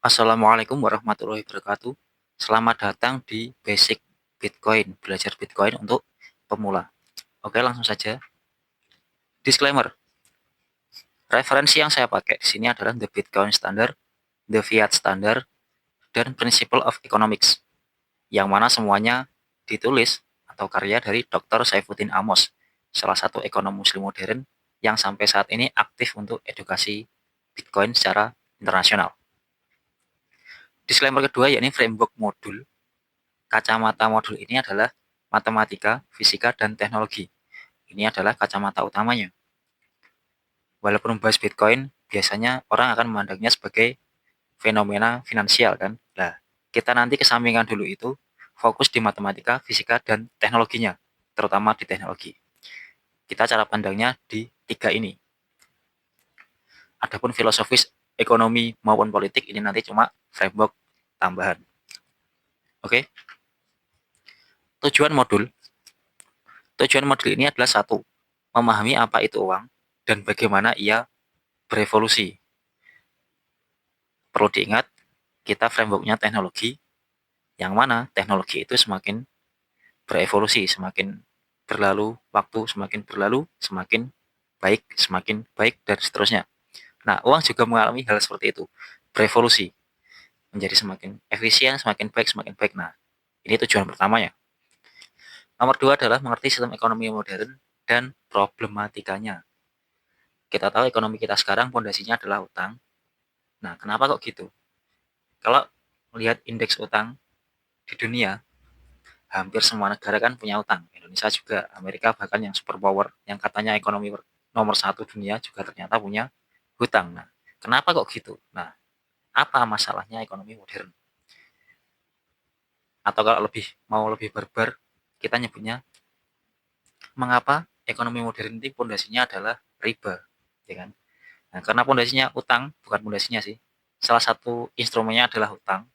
Assalamualaikum warahmatullahi wabarakatuh. Selamat datang di Basic Bitcoin, belajar Bitcoin untuk pemula. Oke, langsung saja. Disclaimer, referensi yang saya pakai di sini adalah The Bitcoin Standard, The Fiat Standard, dan Principle of Economics, yang mana semuanya ditulis atau karya dari Dr. Saifuddin Amos, salah satu ekonom muslim modern yang sampai saat ini aktif untuk edukasi Bitcoin secara internasional. Disclaimer kedua yakni framework modul. Kacamata modul ini adalah matematika, fisika, dan teknologi. Ini adalah kacamata utamanya. Walaupun membahas Bitcoin, biasanya orang akan memandangnya sebagai fenomena finansial kan. Nah, kita nanti kesampingkan dulu itu, fokus di matematika, fisika, dan teknologinya, terutama di teknologi. Kita cara pandangnya di tiga ini. Adapun filosofis, ekonomi, maupun politik ini nanti cuma framework tambahan. Oke? Tujuan modul. Tujuan modul ini adalah satu, memahami apa itu uang dan bagaimana ia berevolusi. Perlu diingat, kita frameworknya teknologi, yang mana teknologi itu semakin berevolusi, semakin berlalu waktu, semakin baik, dan seterusnya. Nah, uang juga mengalami hal seperti itu, berevolusi, menjadi semakin efisien, semakin baik. Nah, ini tujuan pertamanya. Nomor dua adalah mengerti sistem ekonomi modern dan problematikanya. Kita tahu ekonomi kita sekarang pondasinya adalah utang. Nah, kenapa kok gitu? Kalau melihat indeks utang di dunia, hampir semua negara kan punya utang. Indonesia juga, Amerika bahkan yang superpower, yang katanya ekonomi nomor satu dunia juga ternyata punya hutang. Nah, kenapa kok gitu? Nah, apa masalahnya ekonomi modern? Atau kalau lebih barbar, kita nyebutnya mengapa ekonomi modern ini pondasinya adalah riba, ya kan? Nah, karena pondasinya utang, bukan pondasinya sih. Salah satu instrumennya adalah utang,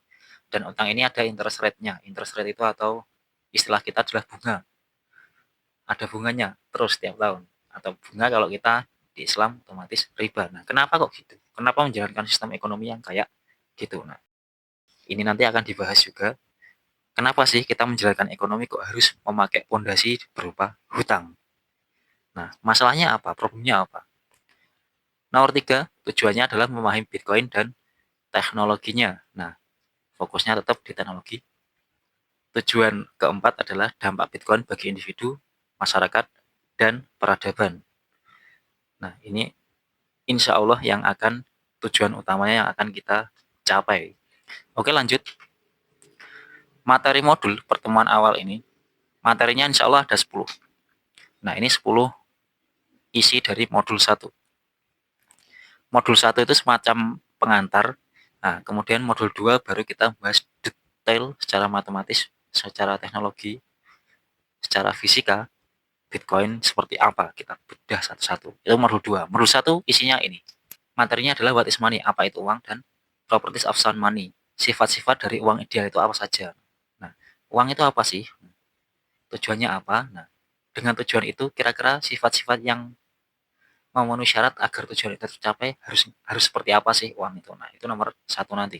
dan utang ini ada interest rate-nya. Interest rate itu atau istilah kita adalah bunga. Ada bunganya terus setiap tahun. Atau bunga kalau kita di Islam otomatis riba. Nah, kenapa kok gitu? Kenapa menjalankan sistem ekonomi yang kayak gitu? Nah, ini nanti akan dibahas juga. Kenapa sih kita menjalankan ekonomi kok harus memakai pondasi berupa hutang? Nah, masalahnya apa? Problemnya apa? Nomor tiga, tujuannya adalah memahami Bitcoin dan teknologinya. Nah, fokusnya tetap di teknologi. Tujuan keempat adalah dampak Bitcoin bagi individu, masyarakat, dan peradaban. Nah, ini insya Allah yang akan tujuan utamanya yang akan kita capai. Oke, lanjut. Materi modul pertemuan awal ini, materinya insya Allah ada 10. Nah, ini 10 isi dari modul 1. Modul 1 itu semacam pengantar. Nah, kemudian modul 2 baru kita bahas detail secara matematis, secara teknologi, secara fisika, Bitcoin seperti apa. Kita bedah satu-satu. Itu modul 2. Modul 1 isinya ini. Materinya adalah what is money, apa itu uang, dan properties of sound money, sifat-sifat dari uang ideal itu apa saja. Nah, uang itu apa sih? Tujuannya apa? Nah, dengan tujuan itu kira-kira sifat-sifat yang memenuhi syarat agar tujuan itu tercapai harus seperti apa sih uang itu. Nah, itu nomor satu nanti.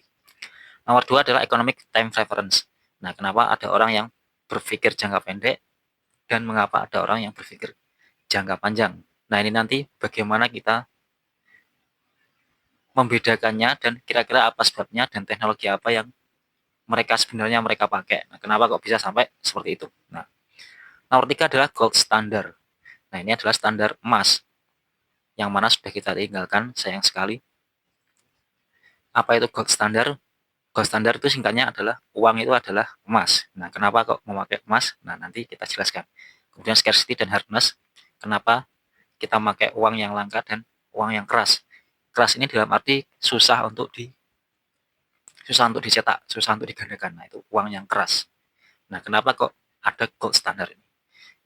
Nomor dua adalah economic time preference. Nah, kenapa ada orang yang berpikir jangka pendek dan mengapa ada orang yang berpikir jangka panjang. Nah, ini nanti bagaimana kita membedakannya dan kira-kira apa sebabnya dan teknologi apa yang mereka pakai. Nah, kenapa kok bisa sampai seperti itu? Nah, nomor tiga adalah gold standard. Nah, ini adalah standar emas yang mana sudah kita tinggalkan, sayang sekali. Apa itu gold standard? Gold standard itu singkatnya adalah uang itu adalah emas. Nah, kenapa kok memakai emas? Nah, nanti kita jelaskan. Kemudian scarcity dan hardness. Kenapa kita memakai uang yang langka dan uang yang keras? Keras ini dalam arti susah untuk dicetak, susah untuk digandakan. Nah, itu uang yang keras. Nah, kenapa kok ada gold standard ini?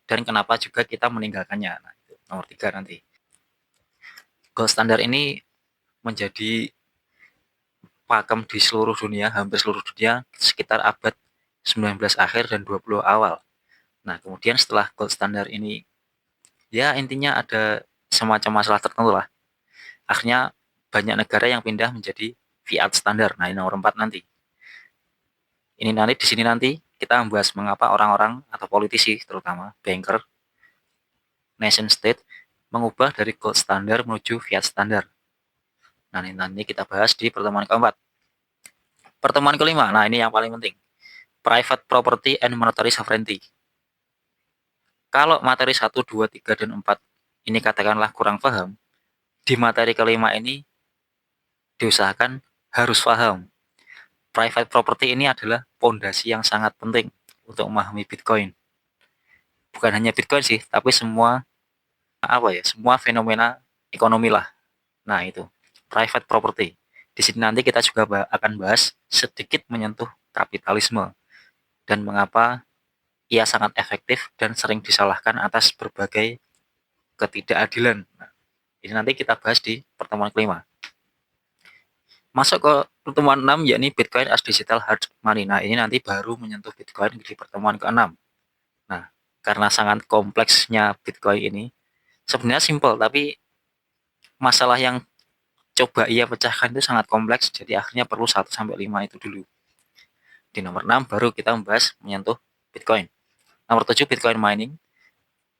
Dan kenapa juga kita meninggalkannya? Nah, itu nomor tiga nanti. Gold standard ini menjadi pakem di seluruh dunia, hampir seluruh dunia, sekitar abad 19 akhir dan 20 awal. Nah, kemudian setelah gold standard ini, ya intinya ada semacam masalah tertentu lah. Akhirnya banyak negara yang pindah menjadi fiat standar. Nah, ini nomor 4 nanti. Ini nanti di sini nanti kita membahas mengapa orang-orang atau politisi terutama banker nation state mengubah dari gold standar menuju fiat standar. Nah, ini nanti kita bahas di pertemuan keempat. Pertemuan kelima, nah ini yang paling penting. Private property and monetary sovereignty. Kalau materi 1, 2, 3, dan 4 ini katakanlah kurang paham, di materi kelima ini diusahakan harus paham. Private property ini adalah pondasi yang sangat penting untuk memahami Bitcoin. Bukan hanya Bitcoin sih, tapi semua semua fenomena ekonomi lah. Nah, itu private property. Di sini nanti kita juga akan bahas sedikit menyentuh kapitalisme dan mengapa ia sangat efektif dan sering disalahkan atas berbagai ketidakadilan. Nah, ini nanti kita bahas di pertemuan kelima. Masuk ke pertemuan 6, yakni Bitcoin as digital hard money. Nah, ini nanti baru menyentuh Bitcoin di pertemuan ke-6. Nah, karena sangat kompleksnya Bitcoin ini, sebenarnya simpel, tapi masalah yang coba ia pecahkan itu sangat kompleks, jadi akhirnya perlu 1-5 itu dulu. Di nomor 6 baru kita membahas menyentuh Bitcoin. Nomor 7 Bitcoin mining.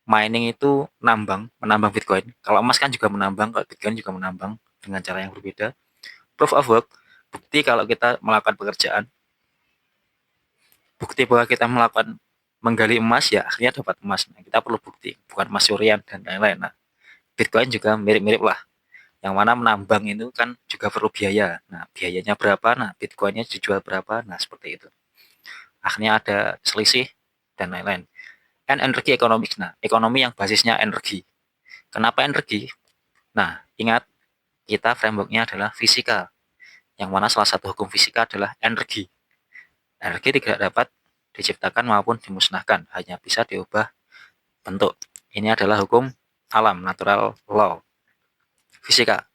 Mining itu menambang Bitcoin. Kalau emas kan juga menambang, kalau Bitcoin juga menambang dengan cara yang berbeda. Proof of work, bukti kalau kita melakukan pekerjaan. Bukti bahwa kita melakukan menggali emas, ya akhirnya dapat emas. Nah, kita perlu bukti, bukan emas curian dan lain-lain. Nah, Bitcoin juga mirip-mirip lah. Yang mana menambang itu kan juga perlu biaya. Nah, biayanya berapa? Nah, Bitcoinnya dijual berapa? Nah, seperti itu. Akhirnya ada selisih dan lain-lain. And energy economics. Nah, ekonomi yang basisnya energi. Kenapa energi? Nah, ingat kita frameworknya adalah fisika. Yang mana salah satu hukum fisika adalah energi. Energi tidak dapat diciptakan maupun dimusnahkan, hanya bisa diubah bentuk. Ini adalah hukum alam, natural law, fisika.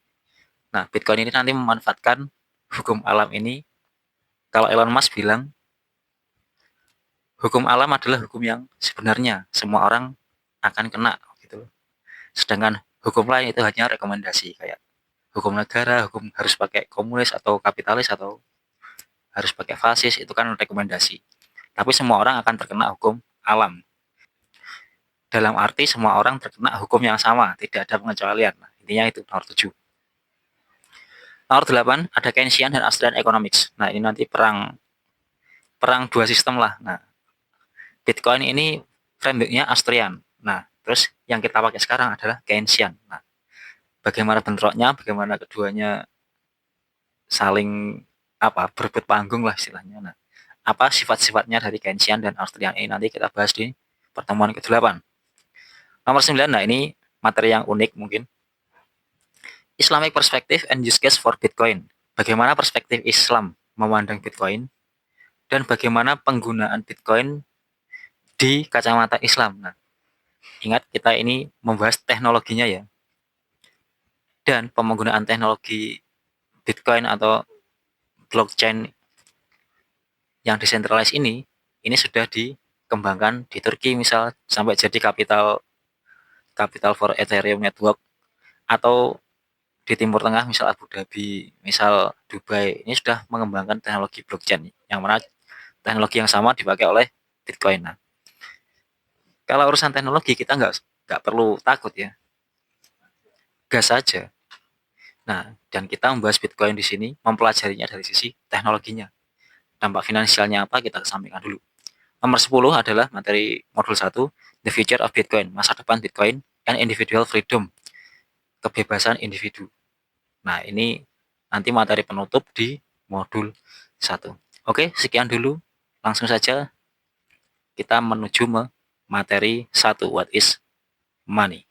Nah, Bitcoin ini nanti memanfaatkan hukum alam ini. Kalau Elon Musk bilang, hukum alam adalah hukum yang sebenarnya semua orang akan kena gitu. Sedangkan hukum lain itu hanya rekomendasi, kayak hukum negara, hukum harus pakai komunis atau kapitalis atau harus pakai fasis, itu kan rekomendasi. Tapi semua orang akan terkena hukum alam. Dalam arti semua orang terkena hukum yang sama, tidak ada pengecualian. Nah, intinya itu nomor 7. Nomor 8 ada Keynesian dan Austrian Economics. Nah, ini nanti perang dua sistem lah. Nah, Bitcoin ini frameworknya Austrian. Nah, terus yang kita pakai sekarang adalah Keynesian. Nah, bagaimana bentroknya, bagaimana keduanya saling berebut panggung lah istilahnya. Nah, apa sifat-sifatnya dari Keynesian dan Austrian ini nanti kita bahas di pertemuan ke-8. Nomor 9, nah ini materi yang unik mungkin. Islamic Perspective and Use Case for Bitcoin. Bagaimana perspektif Islam memandang Bitcoin dan bagaimana penggunaan Bitcoin di kacamata Islam. Nah, ingat kita ini membahas teknologinya ya. Dan penggunaan teknologi Bitcoin atau blockchain yang decentralized ini sudah dikembangkan di Turki misal sampai jadi capital for Ethereum network, atau di Timur Tengah misal Abu Dhabi, misal Dubai, ini sudah mengembangkan teknologi blockchain yang mana teknologi yang sama dipakai oleh Bitcoin. Nah, kalau urusan teknologi kita nggak perlu takut ya, gas saja. Nah, dan kita membahas Bitcoin di sini mempelajarinya dari sisi teknologinya. Dampak finansialnya apa kita kesampingkan dulu. Nomor 10 adalah materi modul 1, The Future of Bitcoin, masa depan Bitcoin and Individual Freedom, kebebasan individu. Nah, ini nanti materi penutup di modul 1. Oke, sekian dulu. Langsung saja kita menuju materi 1, what is money.